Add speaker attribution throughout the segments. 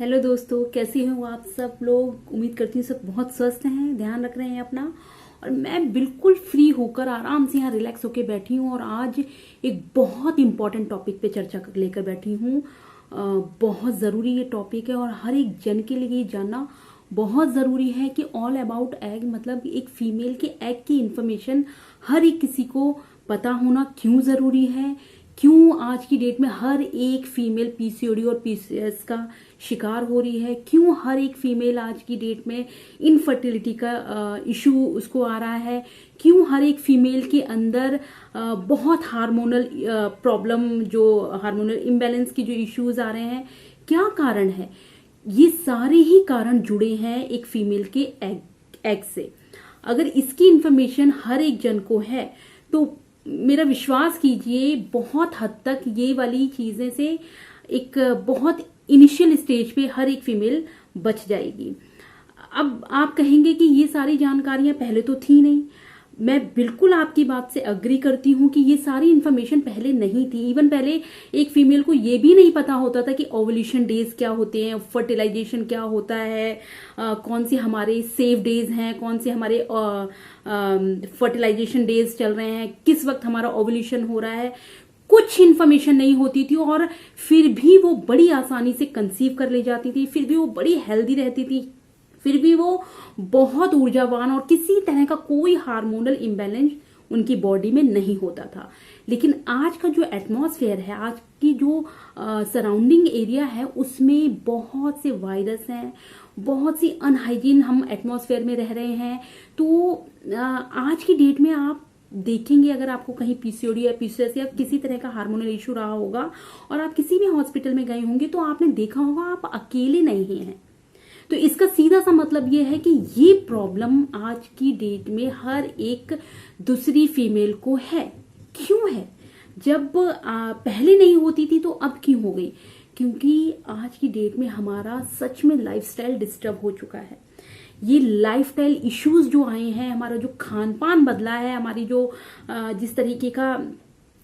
Speaker 1: Hello दोस्तों, कैसे हो आप सब लोग। उम्मीद करती हूँ सब बहुत स्वस्थ हैं, ध्यान रख रहे हैं अपना। और मैं बिल्कुल फ्री होकर आराम से यहाँ रिलैक्स होकर बैठी हूँ और आज एक बहुत इंपॉर्टेंट टॉपिक पे चर्चा लेकर बैठी हूँ। बहुत ज़रूरी ये टॉपिक है और हर एक जन के लिए ये जानना बहुत ज़रूरी है कि ऑल अबाउट एग, मतलब एक फीमेल के एग की इंफॉर्मेशन हर एक किसी को पता होना क्यों ज़रूरी है। क्यों आज की डेट में हर एक फीमेल पीसीओडी और पीसीएस का शिकार हो रही है। क्यों हर एक फीमेल आज की डेट में इनफर्टिलिटी का इशू उसको आ रहा है। क्यों हर एक फीमेल के अंदर बहुत हार्मोनल प्रॉब्लम, जो हार्मोनल इम्बैलेंस की जो इश्यूज आ रहे हैं, क्या कारण है। ये सारे ही कारण जुड़े हैं एक फीमेल के एग से। अगर इसकी इंफॉर्मेशन हर एक जन को है तो मेरा विश्वास कीजिए बहुत हद तक ये वाली चीजें से एक बहुत इनिशियल स्टेज पे हर एक फीमेल बच जाएगी। अब आप कहेंगे कि ये सारी जानकारियां पहले तो थी नहीं। मैं बिल्कुल आपकी बात से अग्री करती हूँ कि ये सारी इन्फॉर्मेशन पहले नहीं थी। इवन पहले एक फीमेल को ये भी नहीं पता होता था कि ओवुलेशन डेज क्या होते हैं, फर्टिलाइजेशन क्या होता है, कौन से हमारे सेफ डेज हैं, कौन से हमारे फर्टिलाइजेशन डेज चल रहे हैं, किस वक्त हमारा ओवुलेशन हो रहा है। कुछ इन्फॉर्मेशन नहीं होती थी और फिर भी वो बड़ी आसानी से कंसीव कर ले जाती थी, फिर भी वो बड़ी हेल्दी रहती थी, फिर भी वो बहुत ऊर्जावान और किसी तरह का कोई हार्मोनल इम्बैलेंस उनकी बॉडी में नहीं होता था। लेकिन आज का जो एटमॉस्फेयर है, आज की जो सराउंडिंग एरिया है, उसमें बहुत से वायरस हैं, बहुत सी अनहाइजीन हम एटमॉस्फेयर में रह रहे हैं। तो आज की डेट में आप देखेंगे, अगर आपको कहीं पीसीओडी या पीसीएस या किसी तरह का हार्मोनल इशू रहा होगा और आप किसी भी हॉस्पिटल में गए होंगे, तो आपने देखा होगा आप अकेले नहीं हैं। तो इसका सीधा सा मतलब ये है कि ये प्रॉब्लम आज की डेट में हर एक दूसरी फीमेल को है। क्यों है? जब पहले नहीं होती थी तो अब क्यों हो गई? क्योंकि आज की डेट में हमारा सच में लाइफस्टाइल डिस्टर्ब हो चुका है। ये लाइफस्टाइल इश्यूज जो आए हैं, हमारा जो खान पान बदला है, हमारी जो जिस तरीके का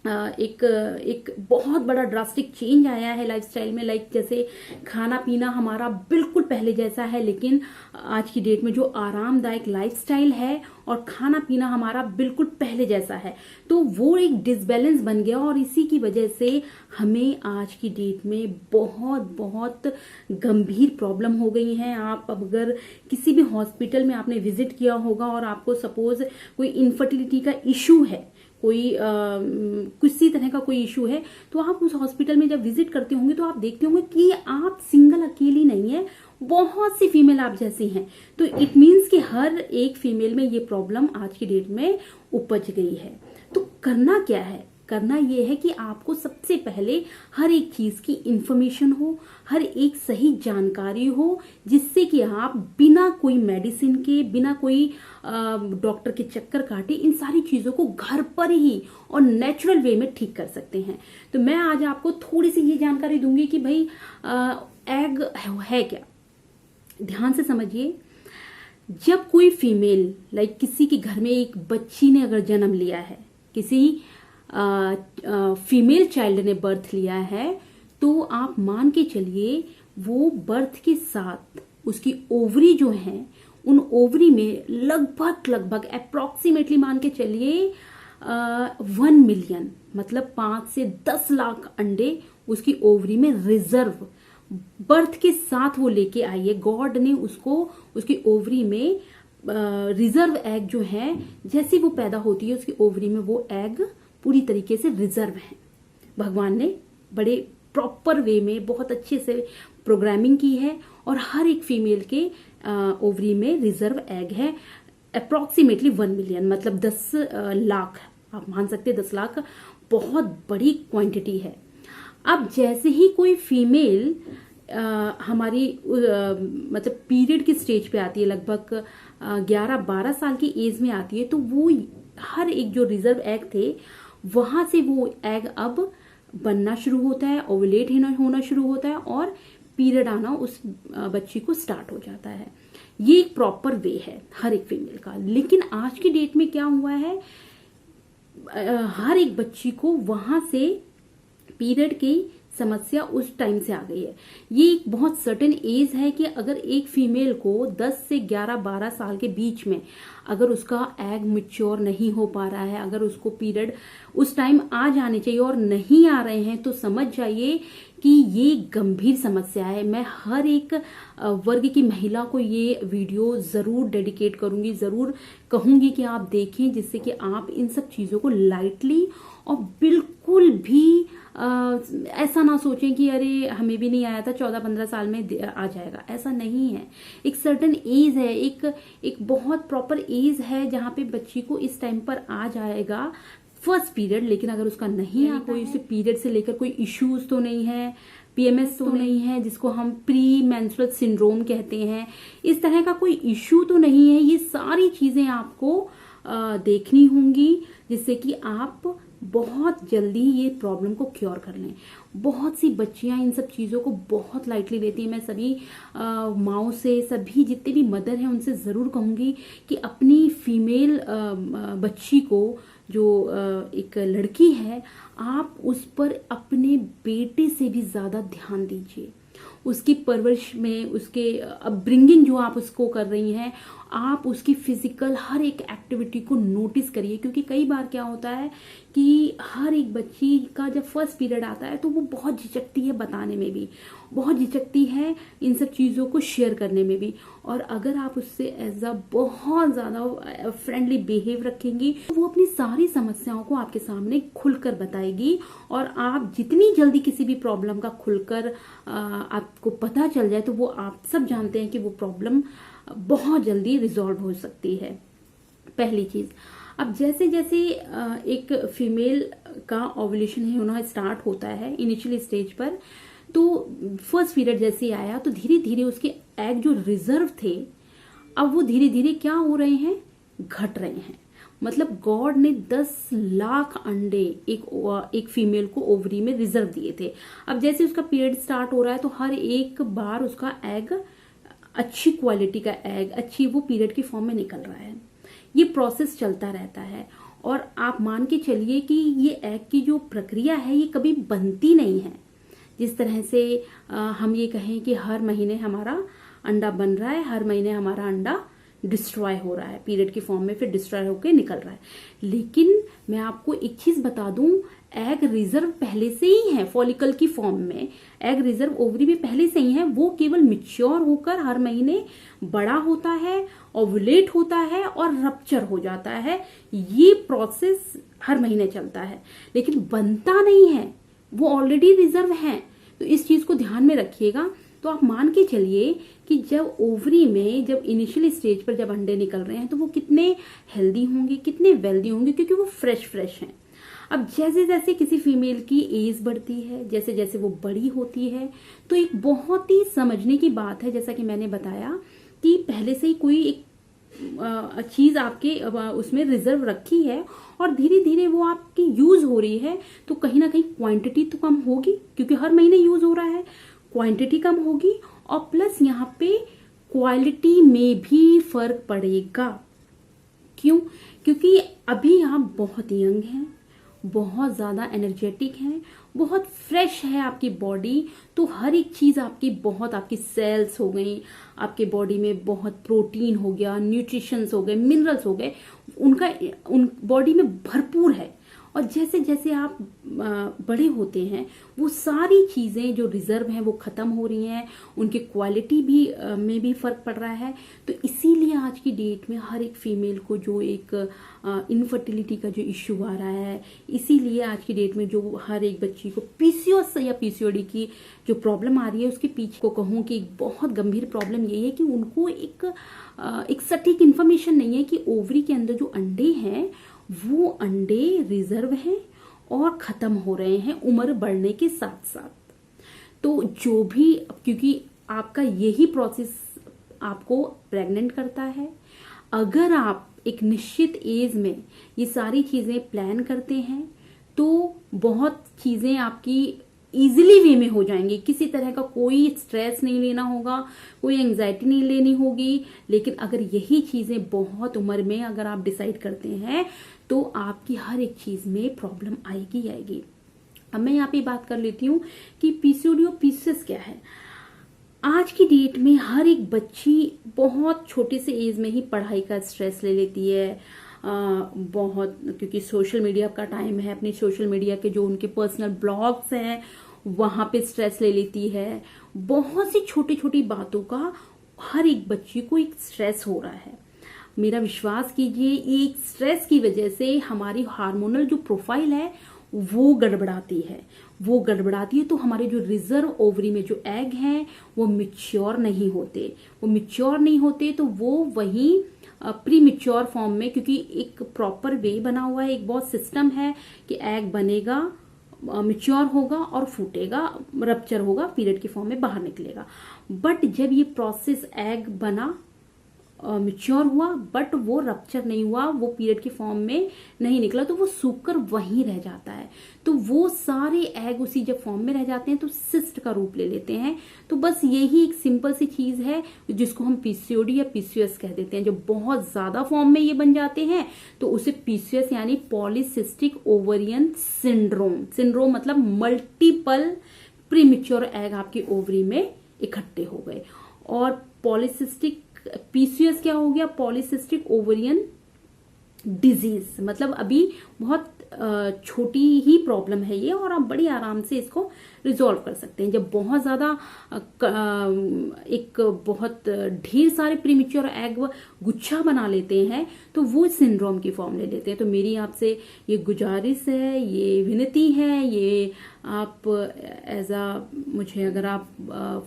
Speaker 1: एक बहुत बड़ा ड्रास्टिक चेंज आया है लाइफस्टाइल में। लाइक जैसे खाना पीना हमारा बिल्कुल पहले जैसा है, लेकिन आज की डेट में जो आरामदायक लाइफस्टाइल है और खाना पीना हमारा बिल्कुल पहले जैसा है, तो वो एक डिसबैलेंस बन गया और इसी की वजह से हमें आज की डेट में बहुत बहुत गंभीर प्रॉब्लम हो गई हैं। आप अगर किसी भी हॉस्पिटल में आपने विजिट किया होगा और आपको सपोज कोई इनफर्टिलिटी का इशू है, कोई किसी तरह का कोई इशू है, तो आप उस हॉस्पिटल में जब विजिट करते होंगे तो आप देखते होंगे कि आप सिंगल अकेली नहीं है, बहुत सी फीमेल आप जैसी हैं। तो इट मीन्स कि हर एक फीमेल में ये प्रॉब्लम आज की डेट में उपज गई है। तो करना क्या है? करना ये है कि आपको सबसे पहले हर एक चीज की इंफॉर्मेशन हो, हर एक सही जानकारी हो, जिससे कि आप बिना कोई मेडिसिन के, बिना कोई डॉक्टर के चक्कर काटे, इन सारी चीजों को घर पर ही और नेचुरल वे में ठीक कर सकते हैं। तो मैं आज आपको थोड़ी सी ये जानकारी दूंगी कि भाई एग है क्या। ध्यान से समझिए। जब कोई फीमेल, लाइक किसी के घर में एक बच्ची ने अगर जन्म लिया है, किसी फीमेल चाइल्ड ने बर्थ लिया है, तो आप मान के चलिए वो बर्थ के साथ उसकी ओवरी जो है, उन ओवरी में लगभग अप्रोक्सीमेटली मान के चलिए 1 मिलियन, मतलब 5 से 10 लाख अंडे उसकी ओवरी में रिजर्व बर्थ के साथ वो लेके आई है। गॉड ने उसको उसकी ओवरी में रिजर्व एग जो है, जैसे वो पैदा होती है उसकी ओवरी में वो एग पूरी तरीके से रिजर्व है। भगवान ने बड़े प्रॉपर वे में बहुत अच्छे से प्रोग्रामिंग की है और हर एक फीमेल के ओवरी में रिजर्व एग है। अप्रोक्सीमेटली 1 मिलियन, मतलब 10 लाख, आप मान सकते हैं 10 लाख बहुत बड़ी क्वांटिटी है। अब जैसे ही कोई फीमेल हमारी मतलब पीरियड की स्टेज पे आती है, लगभग 11-12 साल की एज में आती है, तो वो हर एक जो रिजर्व एग थे वहां से वो एग अब बनना शुरू होता है, ओवुलेट होना शुरू होता है और पीरियड आना उस बच्ची को स्टार्ट हो जाता है। ये एक प्रॉपर वे है हर एक फीमेल का। लेकिन आज की डेट में क्या हुआ है, हर एक बच्ची को वहां से पीरियड की समस्या उस टाइम से आ गई है। ये एक बहुत सर्टेन एज है कि अगर एक फीमेल को 10 से 11-12 साल के बीच में अगर उसका एग मैच्योर नहीं हो पा रहा है, अगर उसको पीरियड उस टाइम आ जाने चाहिए और नहीं आ रहे हैं, तो समझ जाइए कि ये गंभीर समस्या है। मैं हर एक वर्ग की महिला को ये वीडियो जरूर डेडिकेट करूंगी, जरूर कहूंगी कि आप देखें, जिससे कि आप इन सब चीजों को लाइटली और बिल्कुल भी ऐसा ना सोचें कि अरे हमें भी नहीं आया था, 14-15 साल में आ जाएगा। ऐसा नहीं है। एक सर्टेन एज है, एक बहुत प्रॉपर एज है जहां पे बच्ची को इस टाइम पर आ जाएगा फर्स्ट पीरियड। लेकिन अगर उसका नहीं आता, कोई उसे पीरियड से लेकर कोई इश्यूज तो नहीं है, पीएमएस तो नहीं है, जिसको हम प्री मेंस्ट्रुअल सिंड्रोम कहते हैं, इस तरह का कोई इश्यू तो नहीं है। ये सारी चीजें आपको देखनी होंगी, जिससे कि आप बहुत जल्दी ये प्रॉब्लम को क्योर कर लें। बहुत सी बच्चियां इन सब चीज़ों को बहुत लाइटली लेती हैं। मैं सभी माओ से, सभी जितने भी मदर हैं, उनसे ज़रूर कहूँगी कि अपनी फीमेल बच्ची को, जो एक लड़की है, आप उस पर अपने बेटे से भी ज़्यादा ध्यान दीजिए। उसकी परवरिश में, उसके अपब्रिंगिंग जो आप उसको कर रही हैं, आप उसकी फिजिकल हर एक एक्टिविटी को नोटिस करिए। क्योंकि कई बार क्या होता है कि हर एक बच्ची का जब फर्स्ट पीरियड आता है तो वो बहुत झिझकती है बताने में भी, बहुत झिझकती है इन सब चीज़ों को शेयर करने में भी। और अगर आप उससे एज अ बहुत ज़्यादा फ्रेंडली बिहेव रखेंगी, तो वो अपनी सारी समस्याओं को आपके सामने खुलकर बताएगी। और आप जितनी जल्दी किसी भी प्रॉब्लम का खुलकर आपको पता चल जाए, तो वो आप सब जानते हैं कि वो प्रॉब्लम बहुत जल्दी रिजॉल्व हो सकती है। पहली चीज, अब जैसे जैसे एक फीमेल का ओव्यूलेशन है होना स्टार्ट होता है इनिशियल स्टेज पर, तो फर्स्ट पीरियड जैसे आया तो धीरे धीरे उसके एग जो रिजर्व थे, अब वो धीरे धीरे क्या हो रहे हैं, घट रहे हैं। मतलब गॉड ने 10 लाख अंडे एक फीमेल को ओवरी में रिजर्व दिए थे। अब जैसे उसका पीरियड स्टार्ट हो रहा है, तो हर एक बार उसका एग, अच्छी क्वालिटी का एग, अच्छी वो पीरियड की फॉर्म में निकल रहा है। ये प्रोसेस चलता रहता है। और आप मान के चलिए कि ये एग की जो प्रक्रिया है, ये कभी बनती नहीं है। जिस तरह से हम ये कहें कि हर महीने हमारा अंडा बन रहा है, हर महीने हमारा अंडा डिस्ट्रॉय हो रहा है पीरियड की फॉर्म में, फिर डिस्ट्रॉय होकर निकल रहा है। लेकिन मैं आपको एक चीज बता दूं, एग रिजर्व पहले से ही है फॉलिकल की फॉर्म में, एग रिजर्व ओवरी में पहले से ही है। वो केवल मैच्योर होकर हर महीने बड़ा होता है, ओवुलेट होता है और रप्चर हो जाता है। ये प्रोसेस हर महीने चलता है, लेकिन बनता नहीं है, वो ऑलरेडी रिजर्व है। तो इस चीज को ध्यान में रखिएगा। तो आप मान के चलिए कि जब ओवरी में, जब इनिशियल स्टेज पर जब अंडे निकल रहे हैं, तो वो कितने हेल्दी होंगे, कितने वेल्दी होंगे, क्योंकि वो फ्रेश हैं। अब जैसे जैसे किसी फीमेल की एज बढ़ती है, जैसे जैसे वो बड़ी होती है, तो एक बहुत ही समझने की बात है, जैसा कि मैंने बताया कि पहले से ही कोई एक चीज आपके उसमें रिजर्व रखी है और धीरे धीरे वो आपकी यूज हो रही है, तो कहीं ना कहीं क्वांटिटी तो कम होगी, क्योंकि हर महीने यूज हो रहा है, क्वांटिटी कम होगी और प्लस यहाँ पे क्वालिटी में भी फर्क पड़ेगा। क्यों? क्योंकि अभी आप बहुत यंग हैं, बहुत ज्यादा एनर्जेटिक हैं, बहुत फ्रेश है आपकी बॉडी, तो हर एक चीज आपकी बहुत, आपकी सेल्स हो गई, आपके बॉडी में बहुत प्रोटीन हो गया, न्यूट्रिशंस हो गए, मिनरल्स हो गए, उन बॉडी में भरपूर है। और जैसे जैसे आप बड़े होते हैं, वो सारी चीजें जो रिजर्व हैं वो खत्म हो रही हैं, उनकी क्वालिटी भी में भी फर्क पड़ रहा है। तो इसीलिए आज की डेट में हर एक फीमेल को जो एक इनफर्टिलिटी का जो इश्यू आ रहा है, इसीलिए आज की डेट में जो हर एक बच्ची को पीसीओएस या पीसीओडी की जो प्रॉब्लम आ रही है, उसके पीछे को कहूँ कि एक बहुत गंभीर प्रॉब्लम यही है कि उनको एक सटीक इन्फॉर्मेशन नहीं है कि ओवरी के अंदर जो अंडे हैं वो अंडे रिजर्व हैं और खत्म हो रहे हैं उम्र बढ़ने के साथ साथ। तो जो भी, क्योंकि आपका यही प्रोसेस आपको प्रेग्नेंट करता है, अगर आप एक निश्चित एज में ये सारी चीजें प्लान करते हैं तो बहुत चीजें आपकी इजीली वे में हो जाएंगी। किसी तरह का कोई स्ट्रेस नहीं लेना होगा, कोई एंजाइटी नहीं लेनी होगी। लेकिन अगर यही चीजें बहुत उम्र में अगर आप डिसाइड करते हैं, तो आपकी हर एक चीज में प्रॉब्लम आएगी। अब मैं यहाँ पे बात कर लेती हूँ कि पीसीओडी और पीसीओएस क्या है। आज की डेट में हर एक बच्ची बहुत छोटे से एज में ही पढ़ाई का स्ट्रेस ले लेती है, बहुत, क्योंकि सोशल मीडिया का टाइम है, अपनी सोशल मीडिया के जो उनके पर्सनल ब्लॉग्स हैं वहां पे स्ट्रेस ले लेती है। बहुत सी छोटी छोटी बातों का हर एक बच्ची को एक स्ट्रेस हो रहा है। मेरा विश्वास कीजिए, एक स्ट्रेस की वजह से हमारी हार्मोनल जो प्रोफाइल है वो गड़बड़ाती है तो हमारे जो रिजर्व ओवरी में जो एग हैं वो मिच्योर नहीं होते तो वो वही प्री मिच्योर फॉर्म में, क्योंकि एक प्रॉपर वे बना हुआ है, एक बहुत सिस्टम है कि एग बनेगा, मिच्योर होगा और फूटेगा, रप्चर होगा, पीरियड की फॉर्म में बाहर निकलेगा। बट जब ये प्रोसेस एग बना, मिच्योर हुआ, बट वो रप्चर नहीं हुआ, वो पीरियड की फॉर्म में नहीं निकला, तो वो सूखकर वहीं रह जाता है। तो वो सारे एग उसी जब फॉर्म में रह जाते हैं तो सिस्ट का रूप ले लेते हैं। तो बस यही एक सिंपल सी चीज है जिसको हम पीसीओडी या पीसीओएस कह देते हैं। जब बहुत ज्यादा फॉर्म में ये बन जाते हैं तो उसे पीसीओएस यानी पॉलीसिस्टिक ओवरियन सिंड्रोम मतलब मल्टीपल प्रीमेच्योर एग आपके ओवरी में इकट्ठे हो गए। और पॉलीसिस्टिक पीसीओएस क्या हो गया? पॉलीसिस्टिक ओवरियन डिजीज, मतलब अभी बहुत छोटी ही प्रॉब्लम है ये और आप बड़ी आराम से इसको रिजॉल्व कर सकते हैं। जब बहुत ज्यादा एक बहुत ढेर सारे प्रीमेच्योर एग गुच्छा बना लेते हैं तो वो सिंड्रोम की फॉर्म ले लेते हैं। तो मेरी आपसे ये गुजारिश है, ये विनती है, ये आप मुझे अगर आप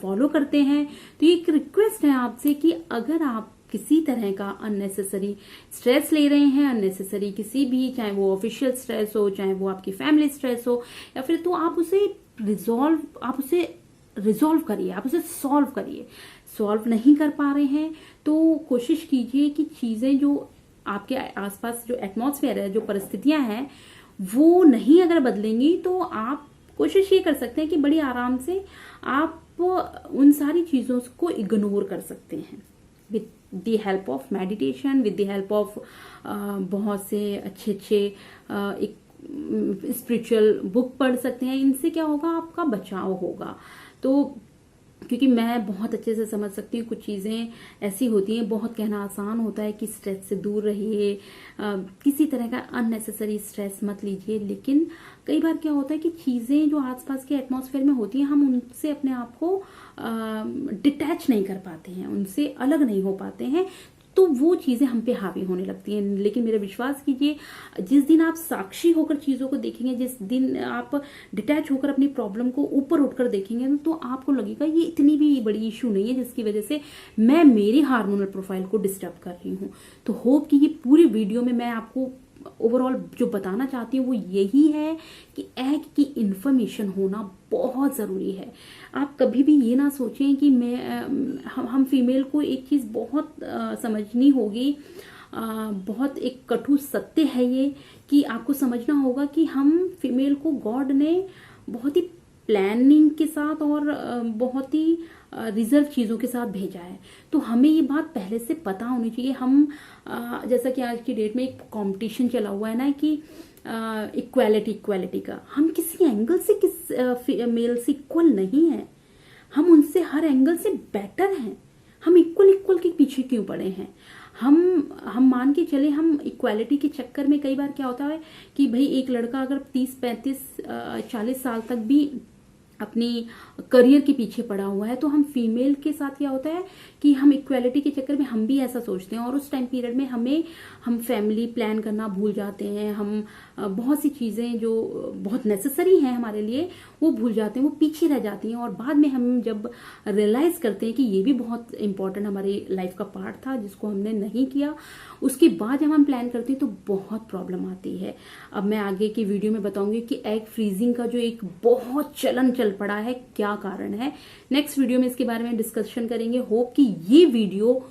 Speaker 1: फॉलो करते हैं तो ये एक रिक्वेस्ट है आपसे कि अगर आप किसी तरह का अननेसेसरी स्ट्रेस ले रहे हैं, अननेसेसरी किसी भी, चाहे वो ऑफिशियल स्ट्रेस हो, चाहे वो आपकी फैमिली स्ट्रेस हो, या फिर तो आप उसे रिजॉल्व करिए, आप उसे सॉल्व करिए। सॉल्व नहीं कर पा रहे हैं तो कोशिश कीजिए कि चीजें जो आपके आसपास जो एटमॉस्फेयर है, जो परिस्थितियां हैं, वो नहीं अगर बदलेंगी तो आप कोशिश ये कर सकते हैं कि बड़ी आराम से आप उन सारी चीजों को इग्नोर कर सकते हैं with the help of meditation, with the help of बहुत से अच्छे एक स्पिरिचुअल बुक पढ़ सकते हैं। इनसे क्या होगा? आपका बचाव होगा। तो क्योंकि मैं बहुत अच्छे से समझ सकती हूँ, कुछ चीज़ें ऐसी होती हैं, बहुत कहना आसान होता है कि स्ट्रेस से दूर रहिए, किसी तरह का अननेसेसरी स्ट्रेस मत लीजिए, लेकिन कई बार क्या होता है कि चीज़ें जो आसपास के एटमॉस्फेयर में होती हैं, हम उनसे अपने आप को डिटैच नहीं कर पाते हैं, उनसे अलग नहीं हो पाते हैं, तो वो चीजें हम पे हावी होने लगती हैं। लेकिन मेरा विश्वास कीजिए, जिस दिन आप साक्षी होकर चीजों को देखेंगे, जिस दिन आप डिटैच होकर अपनी प्रॉब्लम को ऊपर उठकर देखेंगे, तो आपको लगेगा ये इतनी भी बड़ी इशू नहीं है जिसकी वजह से मैं मेरी हार्मोनल प्रोफाइल को डिस्टर्ब कर रही हूँ। तो होप कि ये पूरी वीडियो में मैं आपको ओवरऑल जो बताना चाहती हूँ वो यही है कि एग की इंफॉर्मेशन होना बहुत ज़रूरी है। आप कभी भी ये ना सोचें कि हम फीमेल को एक चीज़ बहुत समझनी होगी, बहुत एक कटु सत्य है ये, कि आपको समझना होगा कि हम फीमेल को गॉड ने बहुत ही प्लानिंग के साथ और बहुत ही रिजर्व चीज़ों के साथ भेजा है। तो हमें ये बात पहले से पता होनी चाहिए। हम जैसा कि आज की डेट में एक कंपटीशन चला हुआ है ना कि इक्वालिटी का, हम किसी एंगल से मेल से इक्वल नहीं है, हम उनसे हर एंगल से बेटर हैं। हम इक्वल के पीछे क्यों पड़े हैं? हम मान के चले, हम इक्वालिटी के चक्कर में कई बार क्या होता है कि भाई एक लड़का अगर 30-35-40 साल तक भी अपनी करियर के पीछे पड़ा हुआ है, तो हम फीमेल के साथ क्या होता है कि हम इक्वालिटी के चक्कर में हम भी ऐसा सोचते हैं, और उस टाइम पीरियड में हम फैमिली प्लान करना भूल जाते हैं, हम बहुत सी चीज़ें जो बहुत नेसेसरी हैं हमारे लिए वो भूल जाते हैं, वो पीछे रह जाती हैं। और बाद में हम जब रियलाइज करते हैं कि ये भी बहुत इंपॉर्टेंट हमारी लाइफ का पार्ट था जिसको हमने नहीं किया, उसके बाद जब हम प्लान करते हैं तो बहुत प्रॉब्लम आती है। अब मैं आगे की वीडियो में बताऊंगी कि एग फ्रीजिंग का जो एक बहुत चलन चल पड़ा है, क्या कारण है। नेक्स्ट वीडियो में इसके बारे में डिस्कशन करेंगे। होप कि ये वीडियो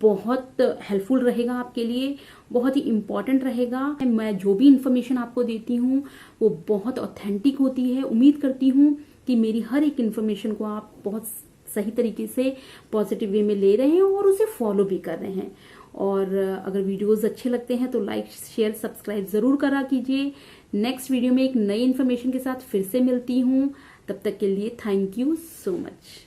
Speaker 1: बहुत हेल्पफुल रहेगा आपके लिए, बहुत ही इंपॉर्टेंट रहेगा। मैं जो भी इंफॉर्मेशन आपको देती हूँ वो बहुत ऑथेंटिक होती है। उम्मीद करती हूँ कि मेरी हर एक इंफॉर्मेशन को आप बहुत सही तरीके से पॉजिटिव वे में ले रहे हैं और उसे फॉलो भी कर रहे हैं। और अगर वीडियोस अच्छे लगते हैं तो लाइक शेयर सब्सक्राइब जरूर करा कीजिए। नेक्स्ट वीडियो में एक नई इन्फॉर्मेशन के साथ फिर से मिलती हूँ, तब तक के लिए थैंक यू सो मच।